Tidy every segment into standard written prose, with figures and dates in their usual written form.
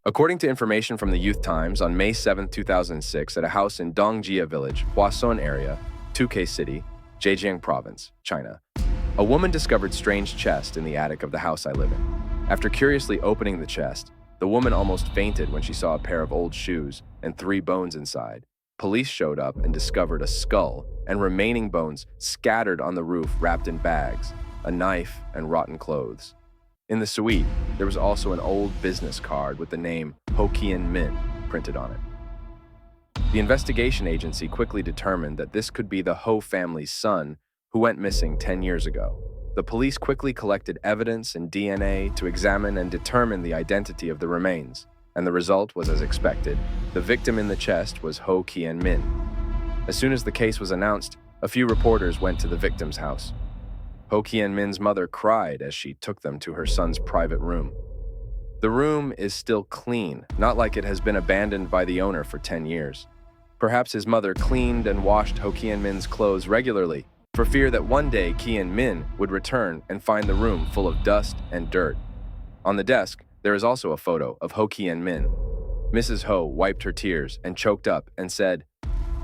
According to information from the Youth Times, on May 7, 2006, at a house in Dongjia Village, Huasun area, 2K City, Zhejiang Province, China, a woman discovered strange chest in the attic of the house I live in. After curiously opening the chest, the woman almost fainted when she saw a pair of old shoes and 3 bones inside. Police showed up and discovered a skull and remaining bones scattered on the roof wrapped in bags, a knife, and rotten clothes. In the suite, there was also an old business card with the name Hokkien Min printed on it. The investigation agency quickly determined that this could be the Ho family's son who went missing 10 years ago. The police quickly collected evidence and DNA to examine and determine the identity of the remains, and the result was as expected. The victim in the chest was Ho Kien Min. As soon as the case was announced, a few reporters went to the victim's house. Ho Kien Min's mother cried as she took them to her son's private room. The room is still clean, not like it has been abandoned by the owner for 10 years. Perhaps his mother cleaned and washed Ho Kien Min's clothes regularly, for fear that one day Kien Min would return and find the room full of dust and dirt. On the desk, there is also a photo of Ho Kien Min. Mrs. Ho wiped her tears and choked up and said,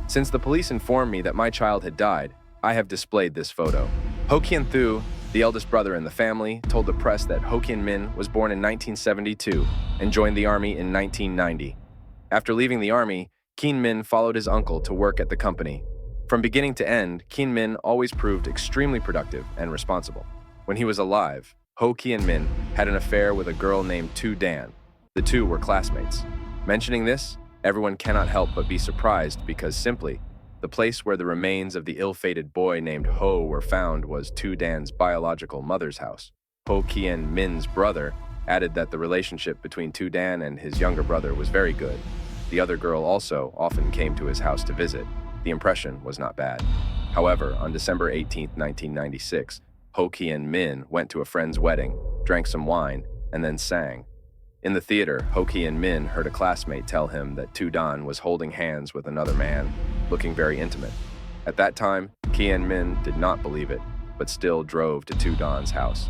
"Since the police informed me that my child had died, I have displayed this photo." Ho Kien Thu, the eldest brother in the family, told the press that Ho Kien Min was born in 1972 and joined the army in 1990. After leaving the army, Kien Min followed his uncle to work at the company. From beginning to end, Kien Min always proved extremely productive and responsible. When he was alive, Ho Kien Min had an affair with a girl named Tu Dan. The two were classmates. Mentioning this, everyone cannot help but be surprised because simply, the place where the remains of the ill-fated boy named Ho were found was Tu Dan's biological mother's house. Ho Kien Min's brother added that the relationship between Tu Dan and his younger brother was very good. The other girl also often came to his house to visit. The impression was not bad. However, on December 18, 1996, Ho Kien Min went to a friend's wedding, drank some wine, and then sang. In the theater, Ho Kien Min heard a classmate tell him that Tu Dan was holding hands with another man, looking very intimate. At that time, Kien Min did not believe it, but still drove to Tu Dan's house.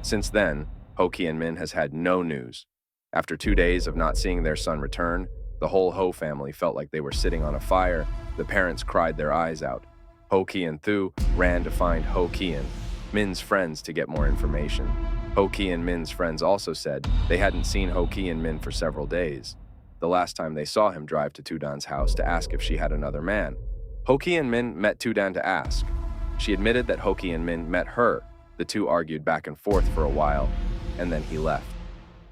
Since then, Ho Kien Min has had no news. After 2 days of not seeing their son return, the whole Ho family felt like they were sitting on a fire. The parents cried their eyes out. Ho Kien Thu ran to find Ho Kien Min's friends to get more information. Ho Kien Min's friends also said they hadn't seen Ho Kien Min for several days. The last time they saw him drive to Tu Dan's house to ask if she had another man. Ho Kien Min met Tu Dan to ask. She admitted that Ho Kien Min met her. The two argued back and forth for a while, and then he left.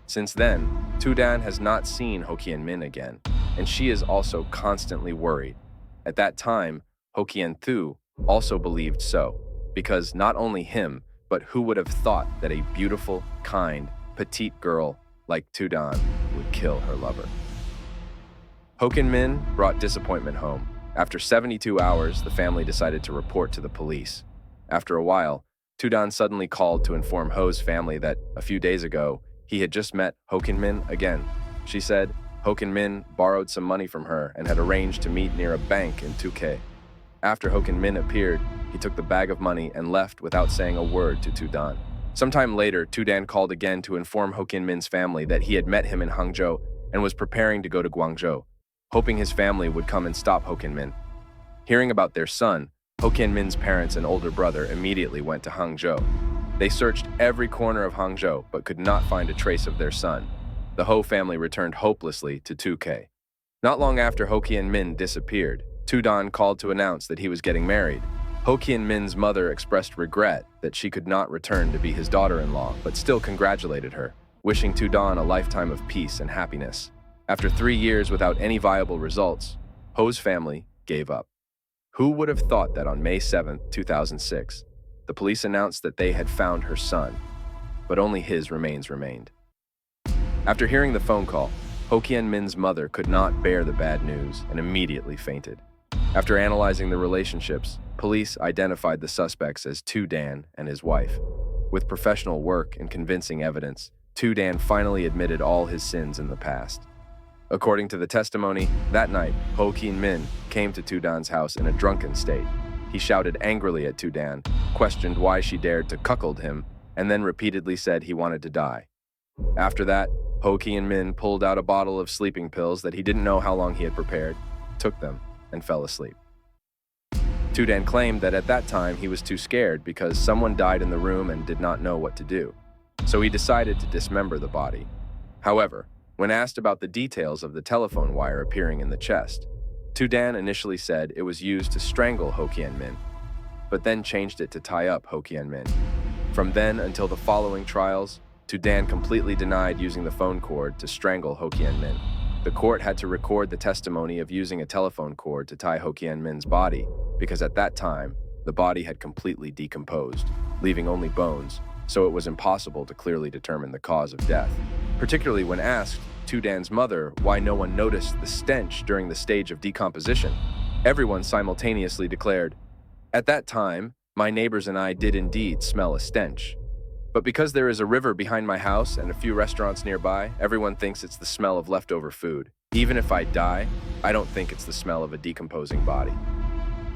Since then, Tu Dan has not seen Ho Kien Min again, and she is also constantly worried. At that time, Ho Kien Thu also believed so, because not only him, but who would have thought that a beautiful, kind, petite girl like Tu Dan would kill her lover? Ho Kien Min brought disappointment home. After 72 hours, the family decided to report to the police. After a while, Tu Dan suddenly called to inform Ho's family that a few days ago, he had just met Ho Kien Min again. She said Ho Kien Min borrowed some money from her and had arranged to meet near a bank in 2K. After Ho Kien Min appeared, he took the bag of money and left without saying a word to Tu Dan. Sometime later, Tu Dan called again to inform Ho Kien Min's family that he had met him in Hangzhou and was preparing to go to Guangzhou, hoping his family would come and stop Ho Kien Min. Hearing about their son, Ho Kien Min's parents and older brother immediately went to Hangzhou. They searched every corner of Hangzhou but could not find a trace of their son. The Ho family returned hopelessly to 2K. Not long after Ho Kien Min disappeared, Tu Dan called to announce that he was getting married. Ho Kien Min's mother expressed regret that she could not return to be his daughter-in-law, but still congratulated her, wishing Tu Dan a lifetime of peace and happiness. After 3 years without any viable results, Ho's family gave up. Who would have thought that on May 7, 2006, the police announced that they had found her son, but only his remains remained. After hearing the phone call, Ho Kien Min's mother could not bear the bad news and immediately fainted. After analyzing the relationships, police identified the suspects as Tu Dan and his wife. With professional work and convincing evidence, Tu Dan finally admitted all his sins in the past. According to the testimony, that night, Ho Kien Min came to Tu Dan's house in a drunken state. He shouted angrily at Tu Dan, questioned why she dared to cuckold him, and then repeatedly said he wanted to die. After that, Ho Kian-min pulled out a bottle of sleeping pills that he didn't know how long he had prepared, took them, and fell asleep. Dan claimed that at that time he was too scared because someone died in the room and did not know what to do, so he decided to dismember the body. However, when asked about the details of the telephone wire appearing in the chest, Dan initially said it was used to strangle Ho Kian-min, but then changed it to tie up Ho Kian-min. From then until the following trials, Dan completely denied using the phone cord to strangle Ho Kian-min. The court had to record the testimony of using a telephone cord to tie Ho Kian-min's body because at that time, the body had completely decomposed, leaving only bones, so it was impossible to clearly determine the cause of death. Particularly when asked Dan's mother why no one noticed the stench during the stage of decomposition, everyone simultaneously declared, "At that time, my neighbors and I did indeed smell a stench. But because there is a river behind my house and a few restaurants nearby, everyone thinks it's the smell of leftover food. Even if I die, I don't think it's the smell of a decomposing body."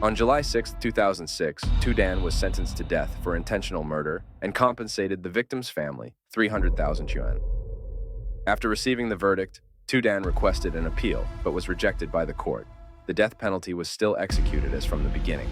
On July 6, 2006, Dan was sentenced to death for intentional murder and compensated the victim's family 300,000 yuan. After receiving the verdict, Dan requested an appeal but was rejected by the court. The death penalty was still executed as from the beginning.